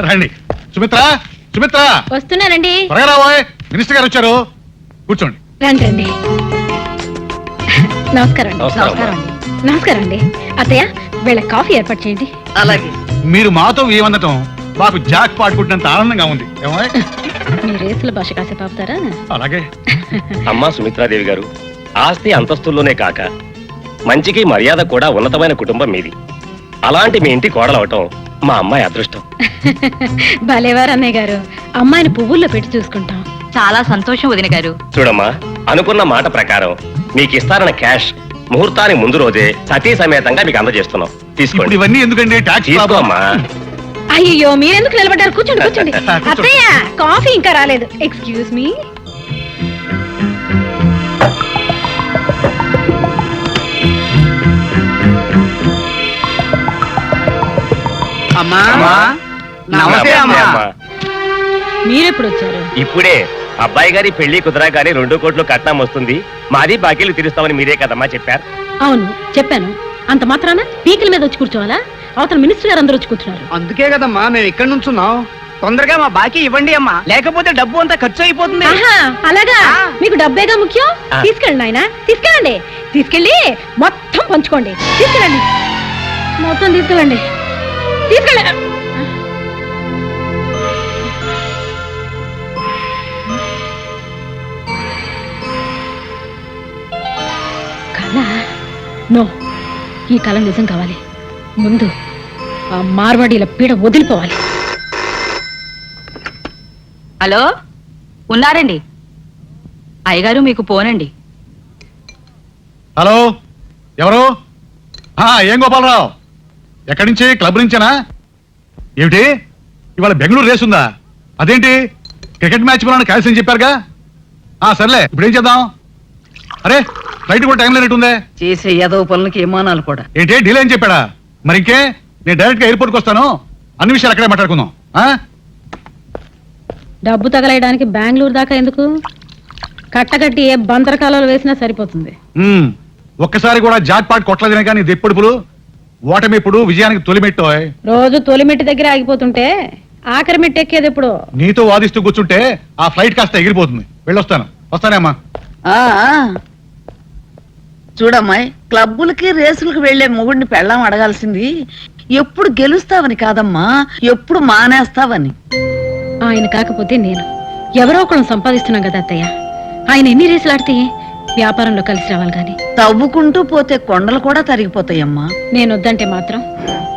రండి. సుమిత్ర, సుమిత్ర వస్తున్నానండి. త్వరగా రాబోయ్, మినిస్టర్ గారు వచ్చారు. కూర్చోండి. రండి రండి. నమస్కారం అండి. నమస్కారం అండి. నమస్కారం అండి. అత్తయ్య, వీళ్ళ కాఫీ ఏర్పాటు చేయండి. అలాగే. మీరు మాతో ఏమనటం మాకు జాక్ పాడుకుంటున్నంత ఆనందంగా ఉంది. ఏమో మీ రేసుల భాష కాసేపు ఆపుతారా? అలాగే. అమ్మా సుమిత్రాదేవి గారు, ఆస్తి అంతస్తుల్లోనే కాక మంచికి మర్యాద కూడా ఉన్నతమైన కుటుంబం మీది. అలాంటి మీ ఇంటి కోడలవటం మా అమ్మాయి అదృష్టం. భలేవారు అన్నయ్య గారు. అమ్మాయిని పువ్వుల్లో పెట్టి చూసుకుంటాం. చాలా సంతోషం వదిన గారు. చూడమ్మా, అనుకున్న మాట ప్రకారం మీకు ఇస్తారన్న క్యాష్ ముహూర్తానికి ముందు రోజే సతీ సమేతంగా మీకు అందజేస్తున్నాం. ఇప్పుడు తీసుకోండి. ఇవన్నీ ఎందుకండి? ట్యాక్స్ తీసుకోమ్మా. అయ్యో, మీరెందుకు నిలబడ్డారు? కూర్చోండి కూర్చోండి. కూర్చోండి. అత్తయ్య, కాఫీ ఇంకా రాలేదు. Excuse me. అమ్మా నమస్తే అమ్మా. మీరెప్పుడు వచ్చారు? ఇప్పుడే అబ్బాయి గారి పెళ్లి కుదరగానే 2 కోట్లు కట్నం వస్తుంది, మాది బాకీలు తీరుస్తామని మీరే కదమ్మా చెప్పారు. అవును, చెప్పాను. అంత మాత్రాన పీకల మీద వచ్చి కూర్చోవాలా? అవతల మినిస్టర్ గారు అందరూ వచ్చి కూర్చున్నారు. అందుకే కదమ్మా మేము ఇక్కడ నుంచున్నాం. తొందరగా మా బాకీ ఇవ్వండి అమ్మా, లేకపోతే డబ్బు అంతా ఖర్చు అయిపోతుంది. ఆహా, అలాగా? మీకు డబ్బేగా ముఖ్యం. తీసుకెళ్ళండి నాయనా, తీసుకెళ్ళండి. తీసుకెళ్ళి మొత్తం పంచుకోండి. తీసుకెళ్ళండి, మొత్తం తీసుకెళ్ళండి. తీసుకెళ్ళండి. కళ? నో, ఈ కళ నిజం కావాలి. ముందు ఆ మార్వాడీల పీడ వదిలిపోవాలి. హలో, ఉన్నారండి అయ్యగారు? మీకు పోనండి. హలో, ఎవరు? ఏం గోపాలరావు, ఎక్కడి నుంచి? క్లబ్ నుంచేనా? ఏమిటి ఇవాళ బెంగళూరు రేస్ ఉందా? అదేంటి, క్రికెట్ మ్యాచ్ కూడా క్యాన్సిల్ అని చెప్పారుగా. సర్లే, ఇప్పుడు ఏం చేద్దాం? అరే, ఫ్లైట్ కూడా టైం లేనట్టుందే. చేసే ఏదో పనులకి విమానాలు కూడా. ఏంటి, డీలే అని చెప్పాడా? మరి ఇంకే, నేను డైరెక్ట్ గా ఎయిర్పోర్ట్కి వస్తాను. అన్ని విషయాలు అక్కడే మాట్లాడుకుందాం. డబ్బు తగలేయడానికి బెంగళూరు దాకా ఎందుకు? కట్టకట్టి ఏ బందరకాలలో వేసినా సరిపోతుంది. ఒక్కసారి కూడా జాక్ పాట్ కొట్టలేదనే కానీ ఇది ఎప్పుడుపులు ఓటమి ఇప్పుడు విజయానికి తొలిమెట్టు. రోజు తొలిమెట్టి దగ్గర ఆగిపోతుంటే ఆఖరి మెట్టి ఎక్కేది ఎప్పుడు? నీతో వాదిస్తూ కూర్చుంటే ఆ ఫ్లైట్ కాస్త ఎగిరిపోతుంది. వెళ్ళొస్తాను. వస్తానే అమ్మా. చూడమ్మాయి, క్లబ్బులకి రేసులకు వెళ్లే మొగుడిని పెళ్ళాం అడగాల్సింది ఎప్పుడు గెలుస్తావని కాదమ్మా, ఎప్పుడు మానేస్తావని. ఆయన కాకపోతే నేను ఎవరో ఒకళ్ళని సంపాదిస్తున్నాం కదా అత్తయ్య. ఆయన ఎన్ని రేసులు ఆడితే వ్యాపారంలో కలిసి రావాలి గాని. తవ్వుకుంటూ పోతే కొండలు కూడా తరిగిపోతాయమ్మా. నేను వద్దంటే మాత్రం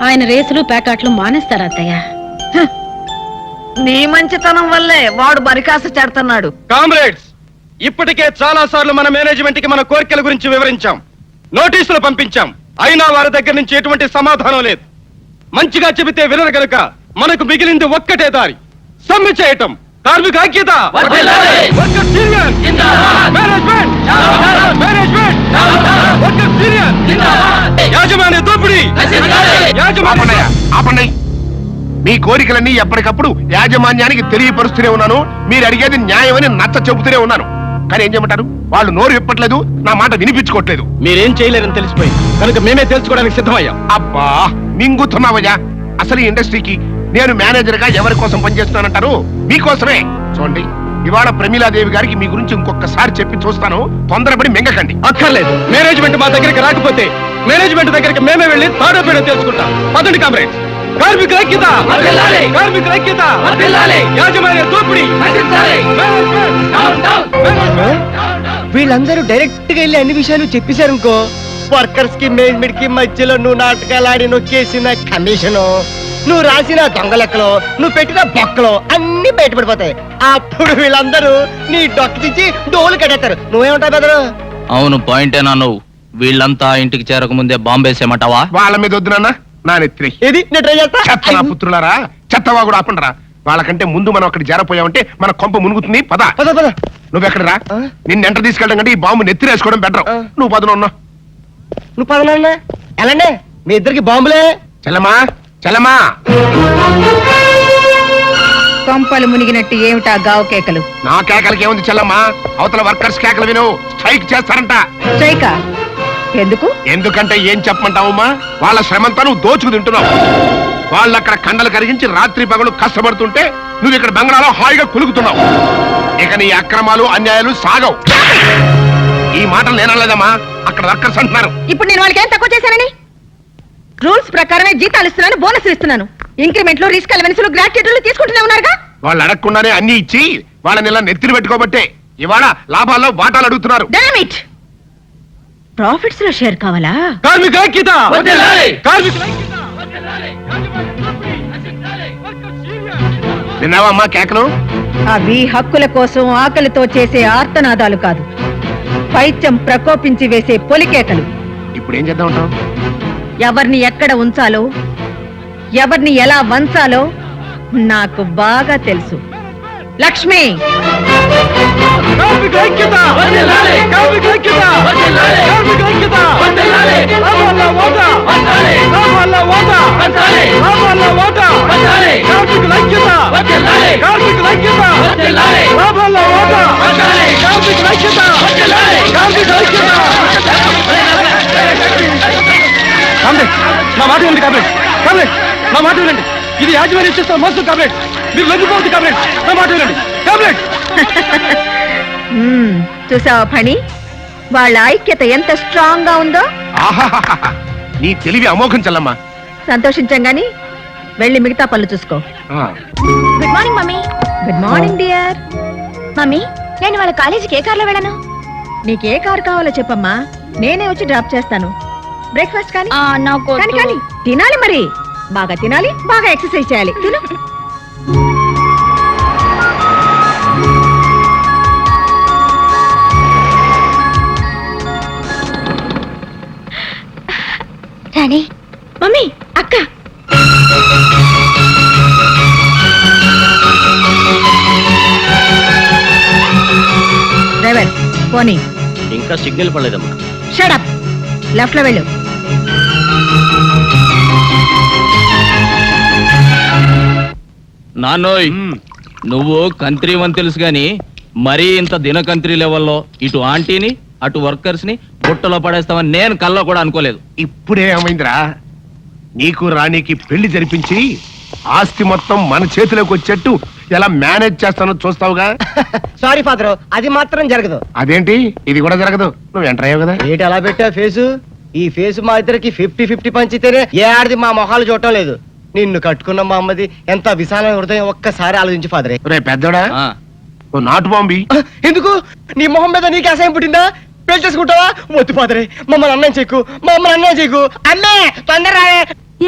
ఆయన రేసులు పేకాట్లు మానేస్తారా అత్తయ్య? నీ మంచితనం వల్లే వాడు బరికాస చెడుతున్నాడు. కామ్రేడ్స్, ఇప్పటికే చాలా సార్లు మన మేనేజ్మెంట్ కి మన కోరికల గురించి వివరించాం, నోటీసులు పంపించాం. అయినా వారి దగ్గర నుంచి ఎటువంటి సమాధానం లేదు. మంచిగా చెబితే వినరు గనుక మనకు మిగిలింది ఒక్కటే దారి, సమ్మె చేయటం. కార్మిక ఐక్యత, workers union, management, workers union, యాజమాన్య దోపిడీ, యాజమాన్య. ఆపండి. మీ కోరికలన్నీ ఎప్పటికప్పుడు యాజమాన్యానికి తెలియపరుస్తూనే ఉన్నాను. మీరు అడిగేది న్యాయమని నచ్చ చెబుతూనే ఉన్నాను. కానీ ఏం చెప్పమంటారు, వాళ్ళు నోరు విప్పట్లేదు, నా మాట వినిపించుకోవట్లేదు. మీరేం చేయలేరని తెలిసిపోయింది కనుక మేమే తెలుసుకోవడానికి సిద్ధమయ్యాం. అబ్బా, మింగుతున్నావయ్యా. అసలు ఈ ఇండస్ట్రీకి నేను మేనేజర్ గా ఎవరి కోసం పనిచేస్తున్నానంటారు? మీకోసమే. చూడండి, ఇవాళ ప్రమీలాదేవి గారికి మీ గురించి ఇంకొకసారి చెప్పి చూస్తాను. తొందరపడి మింగకండి. అక్కర్లేదు. మేనేజ్మెంట్ మా దగ్గరికి రాకపోతే మేనేజ్మెంట్ దగ్గరికి మేమే వెళ్ళి తాడో పేడో తెలుసుకుంటాం. పదండి కామ్రేడ్స్. కార్మికుల ఐక్యత, కార్మికుల ఐక్యత, యాజమాన్య దోపిడీ. వీళ్ళందరూ డైరెక్ట్ గా వెళ్ళి అన్ని విషయాలు చెప్పేశారు అనుకో, వర్కర్స్ కి మేనేజ్మెంట్ కి మధ్యలో నువ్వు నాటకాలు ఆడి నొక్కేసిన కమిషను, నువ్వు రాసిన దొంగ లెక్కలో, నువ్వు పెట్టిన బొక్కలో అన్ని బయటపడిపోతాయి. అప్పుడు వీళ్ళందరూ నీ డొక్కించి డోలు కట్టేస్తారు. నువ్వేమంటావు బెదరు? అవును, పాయింటేనా నువ్వు? వీళ్ళంతా ఇంటికి చేరక ముందే బాంబేసేమంటావా? వాళ్ళ మీద వద్దునన్నా, నా నెత్తి. ఏది నేను ట్రై చేస్తా. చెత్త నా పుత్రులారా, చెత్తవా కూడా ఆపండిరా. వాళ్ళకంటే ముందు మనం అక్కడ చేరపోయామంటే మన కొంప మునుగుతుంది. పద పద పద. నువ్వెక్కడ రా. నిన్ను ఎంటర్ తీసుకెళ్ళడం కంటే ఈ బాంబు నెత్తిరేసుకోవడం బెటర్. నువ్వు పదను ఉన్నా. నువ్వు పదనన్నా ఎలాండే మీ ఇద్దరికి బాంబులే. చెల్లమా, చెల్లమా. కొంపలు మునిగినట్టు ఏమిటా గావు కేకలు? నా కేకలకి ఏముంది చెల్లమ్మా, అవతల వర్కర్స్ కేకలు విను. స్ట్రైక్ చేస్తారంట. స్ట్రైకా? ఎందుకు? ఎందుకంటే ఏం చెప్పమంటావమ్మా, వాళ్ళ శ్రమంతా నువ్వు దోచుకు తింటున్నావు. వాళ్ళు అక్కడ కండలు కరిగించి రాత్రి పగలు కష్టపడుతుంటే నువ్వు ఇక్కడ బంగ్లాలో హాయిగా కులుకుతున్నావు. ఇక నీ అక్రమాలు అన్యాయాలు సాగవు. ఈ మాటలు నేనలేదమ్మా, అక్కడ వర్కర్స్ అంటున్నారు. ఇప్పుడు నేను వాళ్ళకి ఏం తక్కువ చేశానని? రూల్స్ ప్రకారమే జీతాలు ఇస్తున్నాను, బోనస్ ఇస్తున్నాను. ఇంక్రిమెంట్లు, రిస్క్ అలవెన్సులు, గ్రాట్యుటీలు తీసుకుంటూనే ఉన్నారుగా. వాళ్ళు అడగకుండానే అన్ని ఇచ్చి వాళ్ళని ఇలా నెత్తిన పెట్టుకోబట్టే ఇవాళ లాభాల్లో వాటాలు అడుగుతున్నారు. డామిట్, ప్రాఫిట్స్ లో షేర్ కావాలా? కార్మిక ఐక్యత! కార్మికుల విన్నావమ్మా కేకలు? అవి హక్కుల కోసం ఆకలితో చేసే ఆర్తనాదాలు కాదు, పైత్యం ప్రకోపించి వేసే పొలికేకలు. ఇప్పుడు ఏం చేద్దాం ఉంటావు? ఎవరిని ఎక్కడ ఉంచాలో, ఎవరిని ఎలా వంచాలో నాకు బాగా తెలుసు. లక్ష్మి, కార్మిక ఐక్యత! కార్మిక ఐక్యత! కార్మిక ఐక్యత! లాభాల ఓట! లాభాల ఓట! లాభాల ఓట! కార్మికుల ఐక్యత! కార్మికుల ఐక్యత! లాభాల ఓట! కార్మికుల ఐక్యత! కార్మికుల ఐక్యత! కామ్రేడ్, నా మాట వినండి కామ్రేడ్. కామ్రేడ్, నా మాట వినండి. ఇది యాజమాన్యం చేస్తున్న మోసం కామ్రేడ్. మీరు లొంగిపోవద్దు కామ్రేడ్. నా మాట వినండి కామ్రేడ్. చూసావా ఫణి, వాళ్ళ ఐక్యత ఎంత స్ట్రాంగ్ గా ఉందో. ఆహాహాహా. నీ తెలివి అమోఘం చల్లమ్మా. సంతోషించాం గాని వెళ్ళి మిగతా పనులు చూసుకో. Good morning mummy. Good morning dear. Mummy, నేను వాళ్ళ కాలేజీకి ఏ కార్లో వెళ్ళను? నీకే కారు కావాలో చెప్పమ్మా, నేనే వచ్చి డ్రాప్ చేస్తాను. బ్రేక్ఫాస్ట్ కానీ నాకు కానీ కానీ తినాలి, మరి బాగా తినాలి, బాగా ఎక్సర్సైజ్ చేయాలి. తిను. రాణి, మమ్మీ, అక్క. డ్రైవర్ పోనీ. ఇంకా సిగ్నల్ పడలేదమ్మా. షట్ అప్, లెఫ్ట్ లో వెళ్ళు. నాన్నోయ్, నువ్వు కంత్రి అని తెలుసు గాని మరీ ఇంత దినకంత్రి లెవెల్లో ఇటు ఆంటీని అటు వర్కర్స్ ని బుట్టలో పడేస్తామని నేను కల్లో కూడా అనుకోలేదు. ఇప్పుడే ఏమైందిరా, నీకు రాణికి పెళ్లి జరిపించి ఆస్తి మొత్తం మన చేతిలోకి వచ్చేట్టు ఎలా మేనేజ్ చేస్తానో చూస్తావుగా. సారీ ఫాదర్, అది మాత్రం జరగదు. అదేంటి, ఇది కూడా జరగదు? నువ్వు ఎంటర్ అయ్యావు కదా. ఏంటి అలా పెట్టా ఫేసు? ఈ ఫేసు మా ఇద్దరికి 50-50 పంచితేనే ఏ ఆడిది మా మొహాలు చూడటం లేదు. నిన్ను కట్టుకున్న మా అమ్మది ఎంత విశాలమైన హృదయం, ఒక్కసారి ఆలోచించి ఫాదరే. రే పెద్దోడా, ఆ, ఓ నాటు బాంబి. ఎందుకు? నీ మొహం మీద నీకు అసహ్యం పుట్టిందా? పెళ్లి చేసుకుంటావా? వద్దు ఫాదరే, మమ్మల్ని అన్నం చేయకు, మా అమ్మని అన్నం చేయకు. అమ్మే తొందర.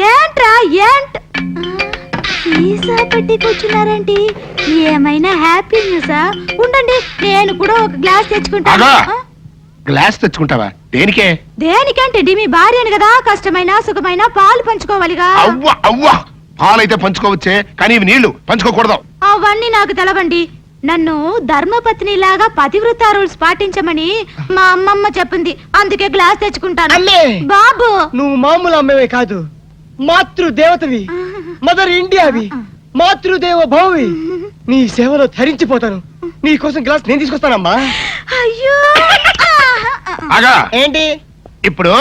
ఏంట్రా ఏంట్ సీసా పెట్టి కూర్చున్నారేంటి? ఏమైనా హ్యాపీ న్యూసా? ఉండండి, నేను కూడా ఒక గ్లాస్ తెచ్చుకుంటాను. ఆగా. గ్లాస్ తెచ్చుకుంటావా? దేనికే? దేనికంటే మీ భార్యను కదా, కష్టమైన సుఖమైన పాలు పంచుకోవాలిగా. అవ్వ అవ్వ, పాలైతే పంచుకోవచ్చే, కానీ ఇవి నీళ్లు పంచుకోకూడదు. అవన్నీ నాకు తెలవండి. నన్ను ధర్మపత్ని లాగా పతివ్రత రూల్స్ పాటించమని మా అమ్మమ్మ చెప్పింది, అందుకే గ్లాస్ తెచ్చుకుంటాను. అమ్మే! బాబు, నువ్వు మామూలు అమ్మవే కాదు, మాతృదేవతవి, మదర్ ఇండియావి, మాతృదేవ భౌవి. నీ సేవలో ధరించిపోతాను. నీ కోసం గ్లాస్ నేను తీసుకొస్తానమ్మా. అయ్యో. ఆగా. ఏంటి ఇప్పుడు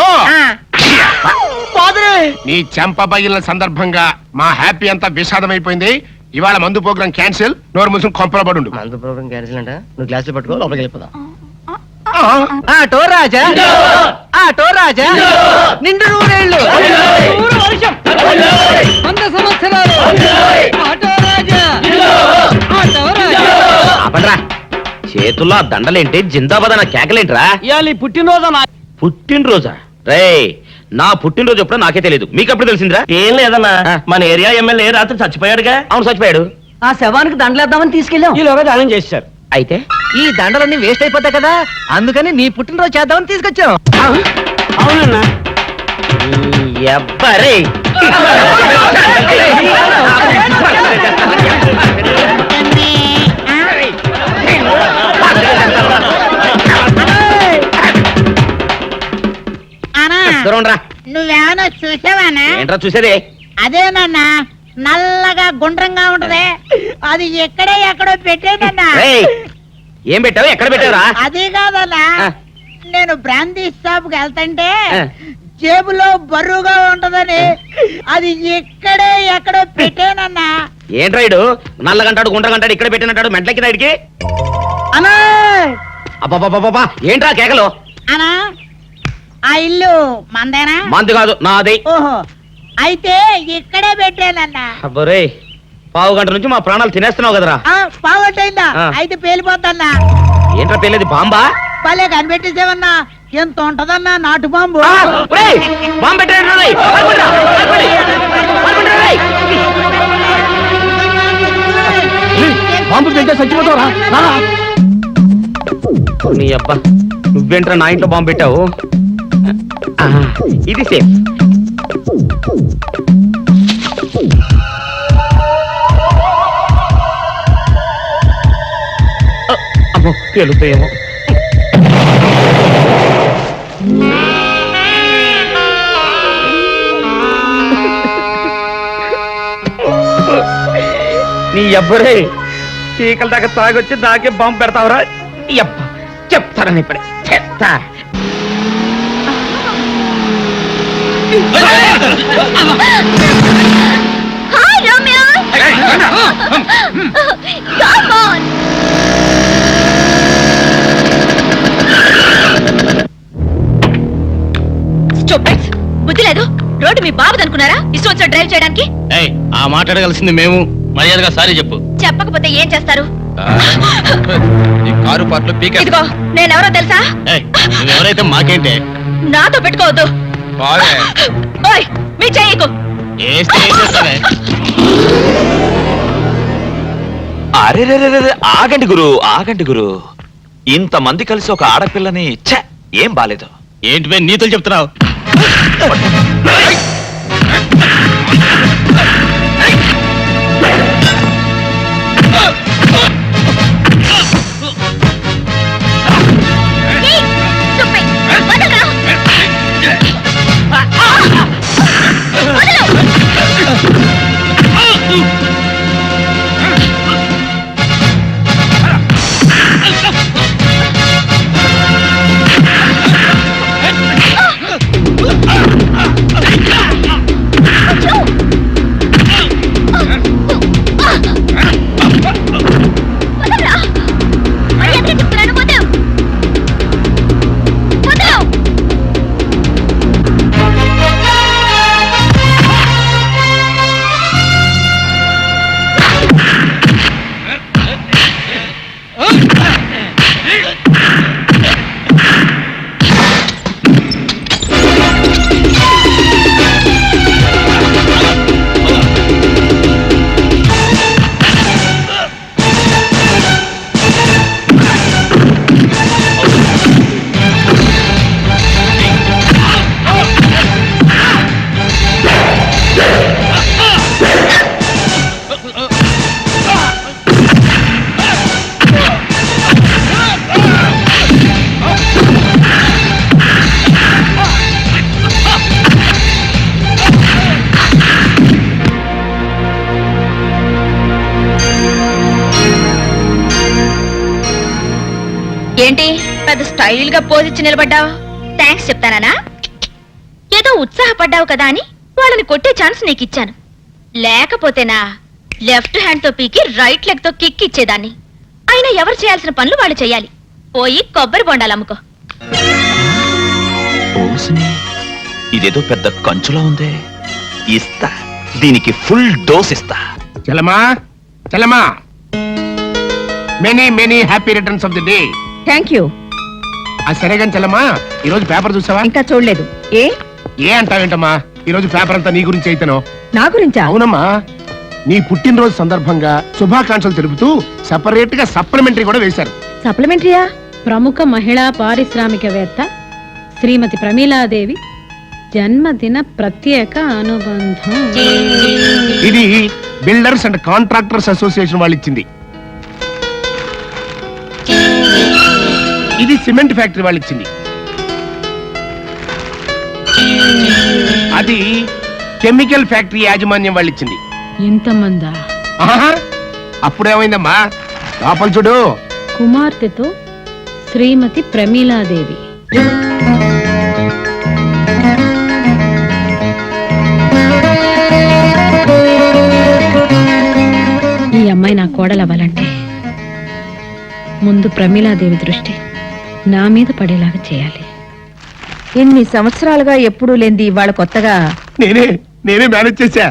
ఫాదరే? నీ చెంప పగిలిన సందర్భంగా మా హ్యాపీ అంతా విషాదమైపోయింది. ఇవాళ మందు ప్రోగ్రాం క్యాన్సిల్. నోరు ముసుగు కొంపల పడుండు. మందు ప్రోగ్రాం క్యాన్సిల్ అంట. నువ్వు గ్లాసులు పట్టుకో, లోపలికి వెళ్ళిపోదాం. ఆటో రాజా, ఆటో రాజా, నిండు నూరేళ్ళు, వర్షం, 100 సంవత్సరాలు, ఆటో రాజా, ఆటో రాజా. ఆపండ్రా, చేతుల్లో ఆ దండలేంటి, జిందాబాద్ అన్న కేకలేంట్రా? ఇయాలి పుట్టినరోజు. పుట్టినరోజా? రే, నా పుట్టినరోజు ఎప్పుడో నాకే తెలియదు, మీకు ఎప్పుడు తెలిసిందిరా? ఏం లేదన్నా, మన ఏరియా ఎమ్మెల్యే రాత్రి చచ్చిపోయాడుగా. అవును, చచ్చిపోయాడు. ఆ శవానికి దండలేద్దామని తీసుకెళ్ళాం. ఈలోగా దానం చేశారు. అయితే ఈ దండలన్నీ వేస్ట్ అయిపోతాయి కదా, అందుకని నీ పుట్టినరోజు చేద్దామని తీసుకొచ్చాం. అవునన్నా. ఎవ్వరే నువ్వేమన్నా చూసావానా? ఏంట్రా చూసేదే? అదేనన్నా, నల్లగా గుండ్రంగా ఉంటదే, అది ఎక్కడో పెట్టేనన్నా. రేయ్, ఏం పెట్టావు? ఎక్కడ పెట్టావురా? అది కాదన్నా, ఆ. నేను బ్రాందీ షాప్ కి వెళ్తుంటే ఆ. జేబులో బరువుగా ఉంటదని అది ఇక్కడే ఎక్కడో పెట్టానన్నా. ఏంట్రాయుడు నల్లగంటాడు గుండ్రగంటాడు ఇక్కడ పెట్టినట్టాడు మెంట్లకి రాయుడికి. అన్నా అబ్బాబాబాబా ఏంట్రా కేకలు? అన్నా ఆ ఇల్లు మందేనా? మంది కాదు నాది. ఓహో అయితే ఇక్కడే పెట్టానన్నా. అబ్బరే పావు గంట నుంచి మా ప్రాణాలు తినేస్తున్నావు కదరా. పావటైందా? ఆ. అయితే పేలిపోద్దన్నా. ఏంట్రా పెళ్ళేది బాంబా? భలే కనిపెట్టేసేవన్నా. ఎంత ఉంటదన్నా నాటు బాంబు. బాంబు పెట్టాడు. బాంబు తింటే చచ్చిపోతావురా. నీ అబ్బా నువ్వేంట్రా నా ఇంట్లో బాంబు పెట్టావు? ఇది సేఫ్. అమ్మో పేలుతాయేమో. నీ అబ్బరే చీకల దాకా తాగొచ్చి దాకే బాంబు పెడతావురా? అబ్బ చెప్తారని ఇప్పుడే చెప్తా. Hi, Romeo! Come on! Stupids! బుద్ధి లేదు. రోడ్డు మీ బాబుది అనుకున్నారా? ఇష్టం వచ్చిన డ్రైవ్ చేయడానికి? ఆ మాట్లాడగలసింది మేము. మర్యాదగా సారీ చెప్పు. చెప్పకపోతే ఏం చేస్తారు? ఈ కారు పాటలు పీకే. ఇదిగో నేనెవరో తెలుసా? నువ్వెవరైతే మాకేంటే? నాతో పెట్టుకోవద్దు. ఓయ్ మీ చెయ్యకు. అరే ఆగండి గురు. ఇంతమంది కలిసి ఒక ఆడపిల్లని ఏం బాలేదు. ఏంటి నీతులు చెప్తున్నావు? ఏంటి పెద్ద స్టైల్ గా పోజిచ్చి నిలబడ్డావు? థ్యాంక్స్ చెప్తానా? ఏదో ఉత్సాహపడ్డావు కదా అని వాళ్ళని కొట్టే ఛాన్స్ నీకు ఇచ్చాను. లేకపోతేనా లెఫ్ట్ హ్యాండ్ తో పీకి రైట్ లెగ్ తో కిక్ ఇచ్చేదాన్ని. అయినా ఎవరు చేయాల్సిన పనులు వాళ్ళు చేయాలి. పోయి కొబ్బరి బొండాలు అమ్ముకో. ఇదేదో పెద్ద కంచులా ఉందే. ఇస్తా, దీనికి ఫుల్ డోస్ ఇస్తా. చలమా many happy returns of the day. Thank you. సరే కానీ చలమా ఈరోజు పేపర్ చూసావా? ఇంకా చూడలేదు. ఏ అంటావేంటమ్మా? ఈరోజు పేపర్ అంతా నీ గురించి అయితేనో. నా గురించా? అవునమ్మా, నీ పుట్టినరోజు సందర్భంగా శుభాకాంక్షలు తెలుపుతూ సెపరేట్ గా సప్లిమెంటరీ కూడా వేశారు. సప్లిమెంటరీయా? ప్రముఖ మహిళా పారిశ్రామికవేత్త శ్రీమతి ప్రమీలాదేవి జన్మదిన ప్రత్యేక అనుబంధం. ఇది బిల్డర్స్ అండ్ కాంట్రాక్టర్స్ అసోసియేషన్ వాళ్ళు ఇచ్చింది. ఇది సిమెంట్ ఫ్యాక్టరీ వాళ్ళు ఇచ్చింది. అది కెమికల్ ఫ్యాక్టరీ యాజమాన్యం వాళ్ళు ఇచ్చింది. ఇంతమందా? అప్పుడేమైందమ్మా, లోపల చూడు. కుమార్తెతో శ్రీమతి ప్రమీలాదేవి. నా కోడలవ్వాలంటే ముందు ప్రమీలాదేవి దృష్టి నా మీద పడేలాగా చేయాలి. ఇన్ని సంవత్సరాలుగా ఎప్పుడూ లేనిది ఇవాళ కొత్తగా నేనే మేనేజ్ చేశా.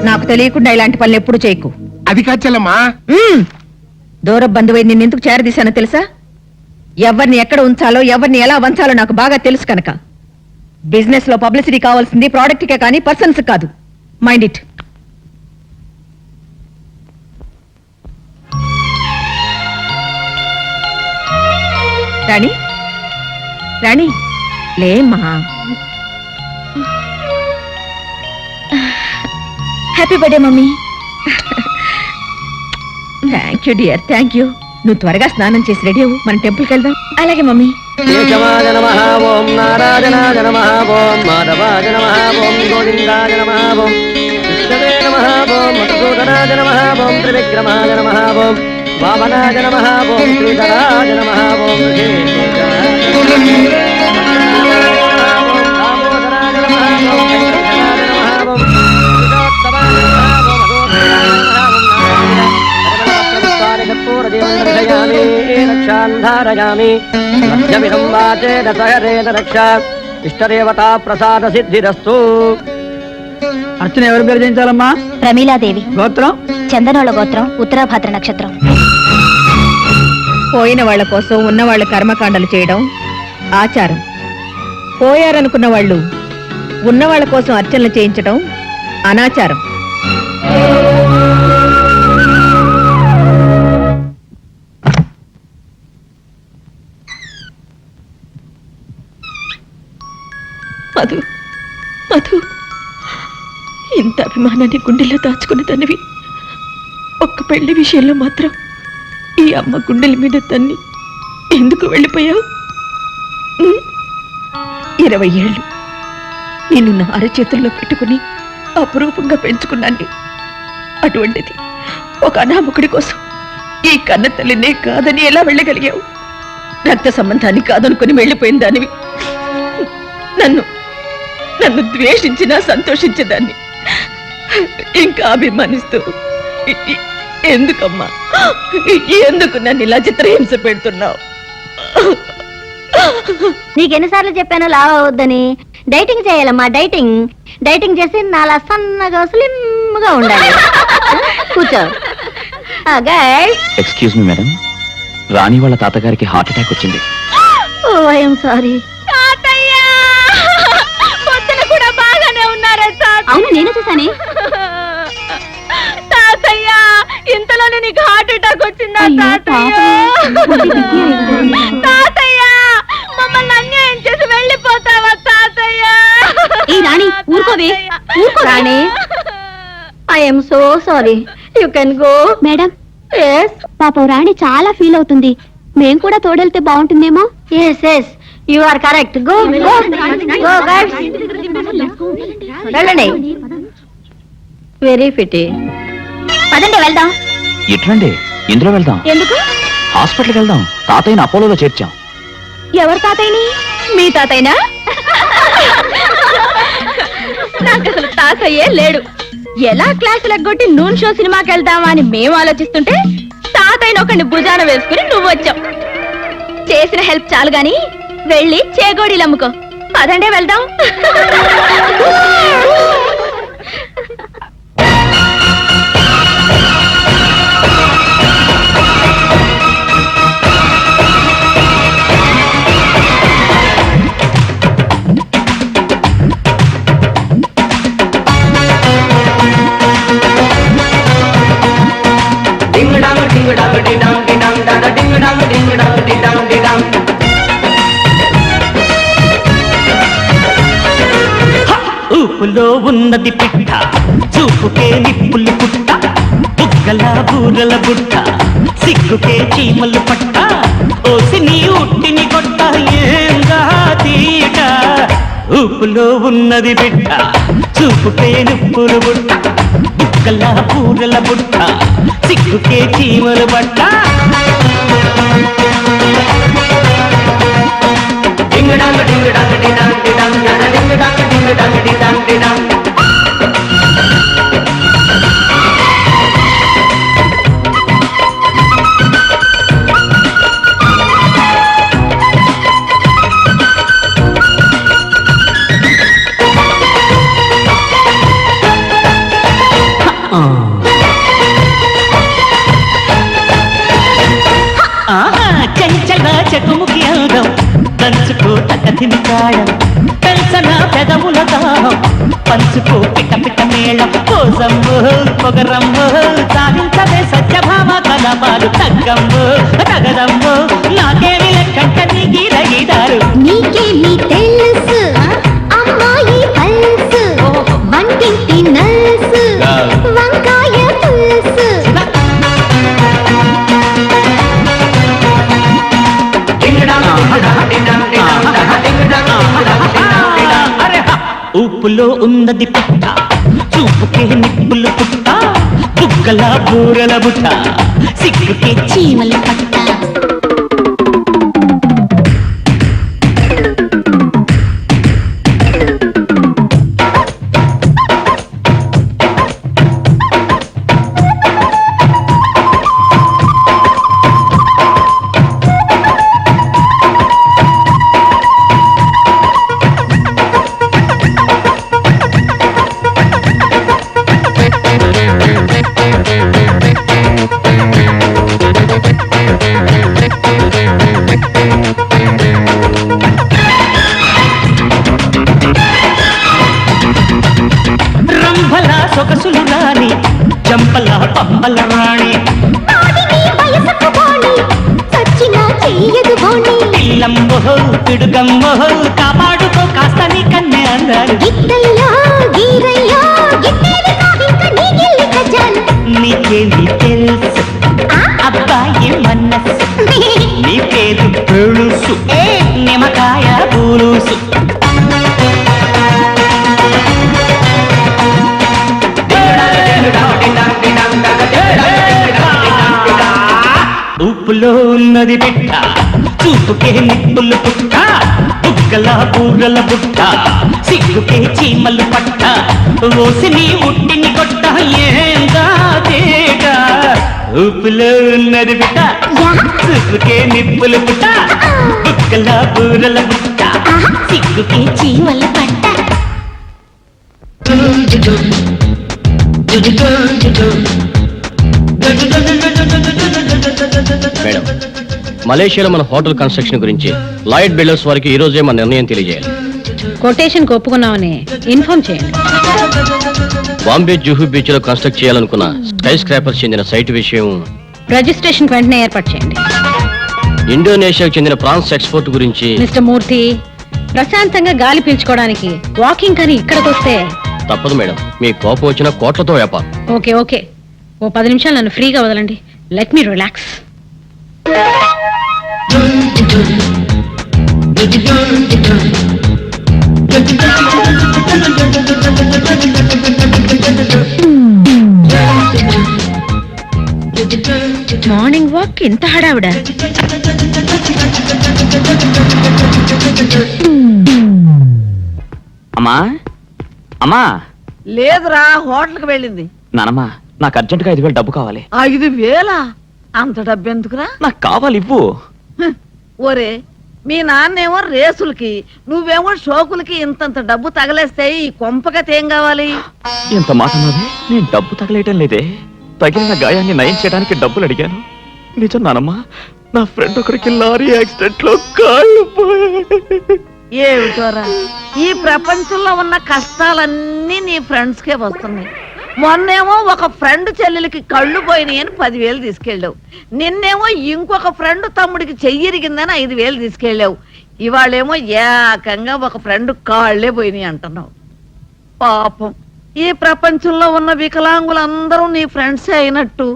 నాకు తెలియకుండా ఇలాంటి పనులు ఎప్పుడు చేయకు. అది కాచెల్లమ్మా. దూర బంధువై నిన్నెందుకు చేరదీశానో తెలుసా? ఎవరిని ఎక్కడ ఉంచాలో ఎవరిని ఎలా వంచాలో నాకు బాగా తెలుసు కనుక. బిజినెస్ లో పబ్లిసిటీ కావాల్సింది ప్రోడక్ట్ కే కానీ పర్సన్స్ కాదు. Mind it. రాణి రాణి లేమ్మా. Happy birthday mummy. Thank you dear, thank you. నువ్వు త్వరగా స్నానం చేసి రెడీ అవ్వు, మన టెంపుల్కి వెళ్దాం. అలాగే మమ్మీ. కేశవాయ నమః ఓం నారాయణాయ నమః ఓం మాధవాయ నమః ఓం గోవిందాయ నమః ఓం విష్ణవే నమః ఓం మధుసూదనాయ నమః ఓం త్రివిక్రమాయ నమః ఓం వామనాయ నమః ఓం శ్రీధరాయ నమః ఓం ఇష్టదేవతా ప్రసాద సిద్ధిరస్తు. అర్చన ఎవరు పేరు చేయించాలమ్మా? ప్రమీలాదేవి. గోత్రం? చందనోళ గోత్రం, ఉత్తరాభద్ర నక్షత్రం. పోయిన వాళ్ళ కోసం ఉన్న వాళ్ళ కర్మకాండలు చేయడం ఆచారం. పోయారనుకున్న వాళ్ళు ఉన్న వాళ్ళ కోసం అర్చనలు చేయించడం అనాచారం. మధు, మధు, ఇంత అభిమానాన్ని గుండెల్లో దాచుకుని తనవి ఒక్క పెళ్లి విషయంలో మాత్రం ఈ అమ్మ గుండెల మీద తన్ని ఎందుకు వెళ్ళిపోయావు? 20 ఏళ్ళు నేను నా అరచేతుల్లో పెట్టుకుని అపురూపంగా పెంచుకున్నాన్ని. అటువంటిది ఒక అనామకుడి కోసం ఈ కన్న తల్లినే కాదని ఎలా వెళ్ళగలిగావు? రక్త సంబంధాన్ని కాదనుకుని వెళ్ళిపోయిన దానివి నన్ను ద్వేషించినా సంతోషించేదాన్ని. ఇంకా అభిమానిస్తూ ఎందుకమ్మా, ఎందుకు నన్ను ఇలా చిత్రహింస పెడుతున్నావు? నీకెన్నిసార్లు చెప్పాను లావ్ అవద్దని. డైటింగ్ చేయాలమ్మా, డైటింగ్ చేసి నాలా సన్నగా స్లిమ్ గా ఉండాలి. కూర్చో. ఎక్స్క్యూజ్ మీ మేడం, రాణి వాళ్ళ తాతగారికి హార్ట్ అటాక్ వచ్చింది. ఓ ఐఎమ్ సారీ. అవును, నేను చూసానే. తాతయ్య, ఇంతలోనే నీకు హార్ట్ అటాక్ వచ్చిందా? తాతయ్య, మమ్మల్ని అన్యాయం చేసి వెళ్ళిపోతావా తాతయ్య? ఈ రాణి ఊరుకోవే, Rani. I'm so sorry. You can go. Madam, పాపం రాణి చాలా ఫీల్ అవుతుంది. మేం కూడా తోడెళ్తే బాగుంటుందేమో. Yes you are correct. Go go go guys, వెళ్ళండి. వెరీ ఫిటీ. పదండి వెళ్దాం. ఎట్లండి? ఇందులో వెళ్దాం. ఎందుకు? హాస్పిటల్కి వెళ్దాం. తాతయ్యని అపోలోలో చేర్చాం. ఎవరు తాతయ్యని? మీ తాతయ్యనా? నాకు అసలు తాతయ్యే లేడు. ఎలా క్లాసులు ఎగ్గొట్టి నూన్ షో సినిమాకి వెళ్దామా అని మేము ఆలోచిస్తుంటే తాతయ్యని ఒకరిని భుజాన వేసుకుని నువ్వు వచ్చావు. చేసిన హెల్ప్ చాలు గాని వెళ్ళి చేగోడీలు అమ్ముకో. పదండే వెళ్దాం. ఊపులో ఉన్నది పిట్ట, చూపుకే నిప్పులు పుట్ట, బుగ్గల బూరల బుట్ట, సిగ్గుకే చీమలు పట్ట, ఓసి నీ ఉట్టిని కొట్ట, ఏంగా తీట. ఊపులో ఉన్నది బిడ్డ, చూపుకే నిప్పులు బుట్ట, బుగ్గల బూరల బుట్ట, సిగ్గుకే చీమలు పట్ట. కందినికాయ పెంచన పెదవుల దాహం పంచుకో పిట్ట పిట్ట మేళం కోసంబు పొగరంబు సాధించవే సత్యభామ కలపాలు తగ్గంబు తగదంబు నాకేమి లెక్కంట నీ గీరగీదారు నీకేమి తెలుసు అమ్మాయి పల్సు వంటింటి నల్సు వంకాయ పులుసు ఉప్పులో ఉన్నది పుట్ట చూపుకే నిప్పులు పుట్ట బుగ్గల బూరల బుట్ట సిగ్గుకే చీమల పట్ట రంభల సొగసులు రాణి చంపల పంపల రాణి పిల్లంబో పిడుగంబో కాపాడుకో కాస్త నీ కన్నే అన్నారు నీకేమి తెలుసు అబ్బాయి మనస్సు నీ పేరు పెళుసు నిమ్మకాయ పూలుసు ఉప్పులో ఉన్నది బిడ్డ చూపుకే నిప్పులు పుట్ట బుగ్గల బూరల బుట్ట సిగ్గుకే చీమలు పట్ట ఓసిని ఉట్టిని కొట్ట ఏందా తేట ఉప్పులో ఉన్నది బిడ్డ చూపుకే నిప్పులు పుట్ట బుగ్గల బూరల బుట్ట సిగ్గుకే చీమలు పట్ట మేడం, మలేషియాలో మన హోటల్ కన్స్ట్రక్షన్ గురించి లాయిడ్ బిల్డర్స్ వారికి ఈ రోజే మన నిర్ణయం తెలియజేయాలి. కొటేషన్ ఒప్పుకున్నామని ఇన్ఫార్మ్ చేయండి. బాంబే జూహు బీచ్ లో కన్స్ట్రక్ట్ చేయాలనుకున్న స్కై స్క్రాపర్స్ చెందిన సైట్ విషయం రిజిస్ట్రేషన్ వెంటనే ఏర్పాటు చేయండి. ఇండోనేషియాకు చెందిన ప్రాన్స్ ఎక్స్పోర్ట్ గురించి మిస్టర్ మూర్తి, ప్రశాంతంగా గాలి పీల్చుకోవడానికి వాకింగ్ కానీ ఇక్కడికి వస్తే తప్పదు మేడం. మీ కోపం వచ్చిన కోట్లతో వ్యాపారం. ఓకే ఓకే, ఓ 10 నిమిషాలు నన్ను ఫ్రీగా వదలండి. Let me relax. Morning walk ఇంత హడావిడా? అమ్మా అమ్మా లేదురా, హోటల్కి వెళ్ళింది. నానమ్మా, నాకు అర్జెంటుగా 5,000 డబ్బు కావాలి. 5,000? అంత డబ్బు ఎందుకురా? నాకు కావాలి, ఇవ్వు. ఒరే, మీ నాన్నేమో రేసులకి, నువ్వేమో షోకులకి ఇంతంత డబ్బు తగలేస్తే ఈ కొంపకత ఏం కావాలి? ఎంత మాట అన్నది? నేను డబ్బు తగలేయటం లేదే, తగిలిన గాయాన్ని నయం చేయడానికి డబ్బులు అడిగాను. నిజం నానమ్మా, నా ఫ్రెండ్ ఒకరికి లారీ యాక్సిడెంట్ లో కాళ్ళు ఏమిటోరా, ఈ ప్రపంచంలో ఉన్న కష్టాలన్నీ నీ ఫ్రెండ్స్ కే వస్తున్నాయి. మొన్నేమో ఒక ఫ్రెండ్ చెల్లెలకి కళ్ళు పోయినాయి అని 10,000 తీసుకెళ్ళావు. నిన్నేమో ఇంకొక ఫ్రెండ్ తమ్ముడికి చెయ్యిరిగిందని 5,000 తీసుకెళ్ళావు. ఇవాళేమో ఏకంగా ఒక ఫ్రెండ్ కాళ్లే పోయినాయి అంటున్నావు. పాపం, ఈ ప్రపంచంలో ఉన్న వికలాంగులందరూ నీ ఫ్రెండ్సే అయినట్టు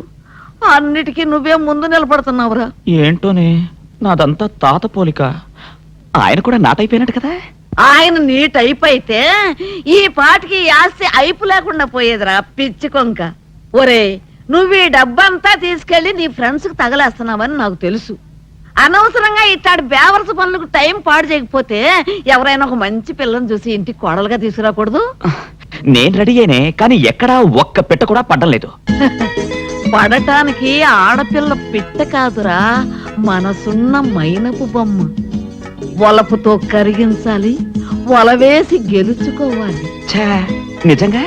అన్నిటికీ నువ్వే ముందు నిలబడుతున్నావురా. ఏంటోనే, నాదంతా తాత పోలిక. ఆయన కూడా నాటైపోయినట్టు కదా. ఆయన నీ టైప్ అయితే ఈ పాటికి ఈ ఆస్తి అయిపు లేకుండా పోయేదిరా పిచ్చి కొంక. ఒరే, నువ్వు ఈ డబ్బంతా తీసుకెళ్లి నీ ఫ్రెండ్స్ కి తగలేస్తున్నావని నాకు తెలుసు. అనవసరంగా ఇట్లాంటి బేవర్స్ పనులకు టైం పాడు చేయకపోతే ఎవరైనా ఒక మంచి పిల్లని చూసి ఇంటికి కోడలుగా తీసుకురాకూడదు? నేను రెడీ అయినే, కానీ ఎక్కడా ఒక్క పెట్ట కూడా పడ్డం లేదు. పడటానికి ఆడపిల్ల పిట్ట కాదురా, మనసున్న మైనపు బొమ్మ. వలపుతో కరిగించాలి, వలవేసి గెలుచుకోవాలి. నిజంగా?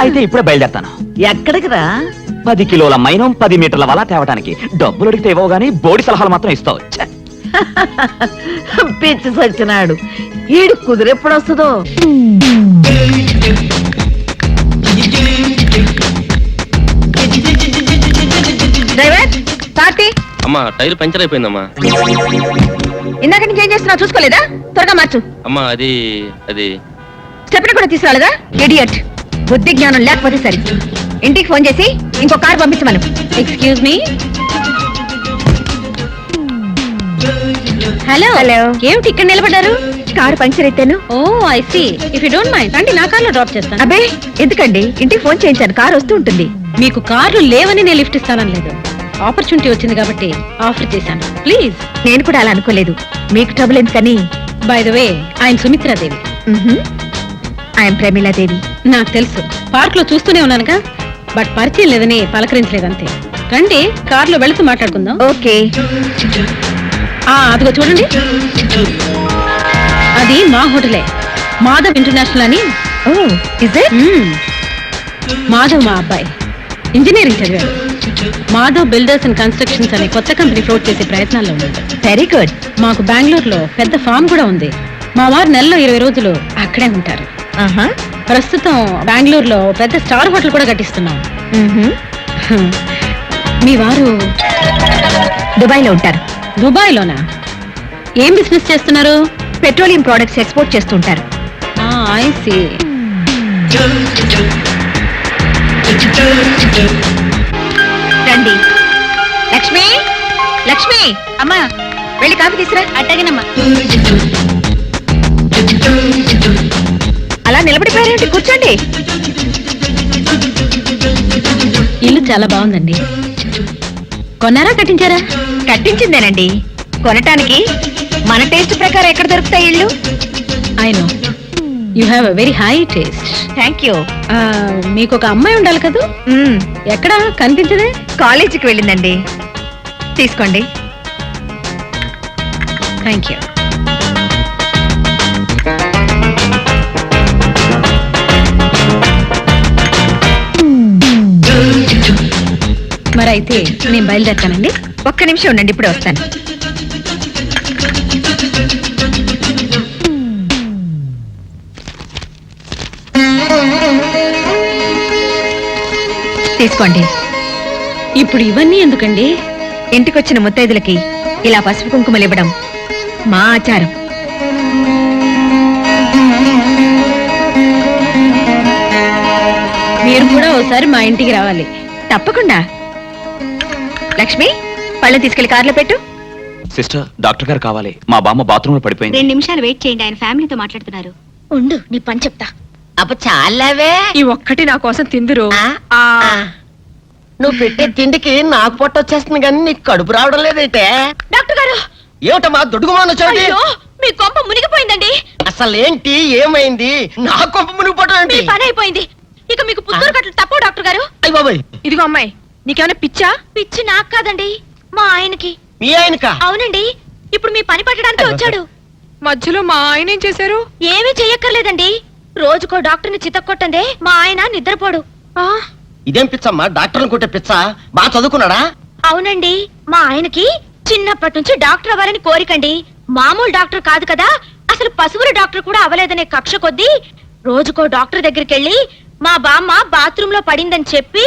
అయితే ఇప్పుడే బయలుదేరతాను. ఎక్కడికి రా? 10 కిలోల మైనం 10 మీటర్ల వల తేవడానికి. డబ్బులు అడిగితే ఇవ్వవు గానీ బోడి సలహాలు మాత్రం ఇస్తావు. పిచ్చి సచ్చినాడు. ఈడు కుదిరెప్పుడు వస్తుందో. డ్రైవర్ కార్తీ, అమ్మా టైర్ పంచర్ అయిపోయిందమ్మా. ఇందాక నుంచి ఏం చేస్తున్నావు చూసుకోలేదా? త్వరగా మార్చు. అమ్మా అది అది స్టెప్ని కూడా తీసుకురాలేదా? ఇడియట్. బుద్ధి జ్ఞానం లేకపోతే సరే. ఇంటికి ఫోన్ చేసి ఇంకో కార్ పంపించమను. Excuse me. హలో హలో, ఏమిటి ఇక్కడ నిలబడ్డారు? కారు పంక్చర్ అయితేను. Oh I see. If you don't mind రండి, నా కార్లో డ్రాప్ చేస్తాను. అబ్బే ఎందుకండి, ఇంటికి ఫోన్ చేయించాను, కారు వస్తూ ఉంటుంది. మీకు కార్లు లేవని నేను లిఫ్ట్ ఇస్తానని లేదు, ఆపర్చునిటీ వచ్చింది కాబట్టి ఆఫర్ చేశాను. ప్లీజ్. నేను కూడా అలా అనుకోలేదు, మీకు ట్రబుల్ ఎందుకని. By the way, I'm Sumitra Devi. I'm Pramila Devi. నాకు తెలుసు, పార్క్ లో చూస్తూనే ఉన్నానుగా, బట్ పరిచయం లేదని పలకరించలేదంతే. రండి, కార్లో వెళుతూ మాట్లాడుకుందాం. ఓకే. అదిగో చూడండి, అది మా హోటలే, మాధవ్ ఇంటర్నేషనల్ అని. ఓ ఇజ్ ఇట్? మాధవ్ మా అబ్బాయి ఇంజనీరింగ్ చదివాడు. మాధవ్ బిల్డర్స్ అండ్ కన్స్ట్రక్షన్స్ అనే కొత్త కంపెనీ ఫ్లోట్ చేసే ప్రయత్నాల్లో ఉన్నాడు. Very good. మాకు బెంగళూరులో పెద్ద ఫామ్ కూడా ఉంది. మా వారు నెలలో 20 రోజులు అక్కడే ఉంటారు. ప్రస్తుతం బెంగళూరులో పెద్ద స్టార్ హోటల్ కూడా కట్టిస్తున్నాం. మీ వారు దుబాయ్లో ఉంటారు. దుబాయ్లోనా? ఏం బిజినెస్ చేస్తున్నారు? పెట్రోలియం ప్రొడక్ట్స్ ఎక్స్పోర్ట్ చేస్తుంటారు. I see. రండి. లక్ష్మి, లక్ష్మి అమ్మా, వెళ్ళి కాఫీ తీసురా. అట్టగనమ్మా. అలా నిలబడిపోయారేంటి? కూర్చోండి. ఇల్లు చాలా బాగుందండి. కొన్నారా కట్టించారా? కట్టించిందేనండి. కొనటానికి మన టేస్ట్ ప్రకారం ఎక్కడ దొరుకుతాయి ఇల్లు? I know you have a very high taste. Thank you. మీకు ఒక అమ్మాయి ఉండాలి కదా? ఎక్కడ కనిపించదే? కాలేజీకి వెళ్ళిందండి. తీసుకోండి. Thank you. మరైతే నేను బయలుదేరుతానండి. ఒక్క నిమిషం ఉండండి, ఇప్పుడే వస్తాను. తీసుకోండి. ఇప్పుడు ఇవన్నీ ఎందుకండి? ఇంటికొచ్చిన ముత్తైదులకి ఇలా పసుపు కుంకుమలు ఇవ్వడం మా ఆచారం. మీరు కూడా ఒకసారి మా ఇంటికి రావాలి. తప్పకుండా. లక్ష్మి, పళ్ళు తీసుకెళ్లి కార్లో పెట్టు. సిస్టర్, డాక్టర్ గారు కావాలి. మా బామ్మ బాత్రూమ్ లో పడిపోయింది. 2 నిమిషాలు వెయిట్ చేయండి, ఆయన ఫ్యామిలీతో మాట్లాడుతున్నారు. ఉండు, నీ పని చెప్తా. అప్ప చాలావే. ఈ ఒక్కటి నా కోసం తిందురు. నువ్వు పెట్టే తిండికి నాకు పొట్ట వచ్చేస్తుంది కానీ నీకు కడుపు రావడం లేదైతే. డాక్టర్ గారు, ఏమిటమ్మా దొడుగుమాను వచ్చాడు? అయ్యో, మీ కొంప మునిగిపోయిందండి. అసలు ఏంటి, ఏమైంది? నా కొంప మునిగిపోవడం మీ ఏంటి? పని అయిపోయింది. ఇక మీకు పుత్తూరు కట్టలు తప్పవు డాక్టర్ గారు. అయ్య బాబాయ్. ఇదిగో అమ్మాయి, నీకేమైనా పిచ్చా? పిచ్చి నాకు కాదండి, మా ఆయనకి. మీ ఆయనకా? అవునండి, ఇప్పుడు మీ పని పట్టడానికి వచ్చాడు. మధ్యలో మా ఆయన ఏం చేశారు? ఏమీ చెయ్యక్కర్లేదండి, రోజుకో డాక్టర్ని చితక్కొట్టందే మా ఆయన నిద్రపోడు. ఇదేం పిచ్చమ్మా, డాక్టర్ని కొట్టే పిచ్చ? బాగా చదువుకున్నాడా? అవునండి, మా ఆయనకి చిన్నప్పటి నుంచి డాక్టర్ అవ్వాలని కోరికండి. మామూలు డాక్టర్ కాదు కదా, అసలు పశువుల డాక్టర్ కూడా అవ్వలేదనే కక్ష కొద్దీ రోజుకో డాక్టర్ దగ్గరికి వెళ్ళి మా బామ్మ బాత్రూమ్ లో పడిందని చెప్పి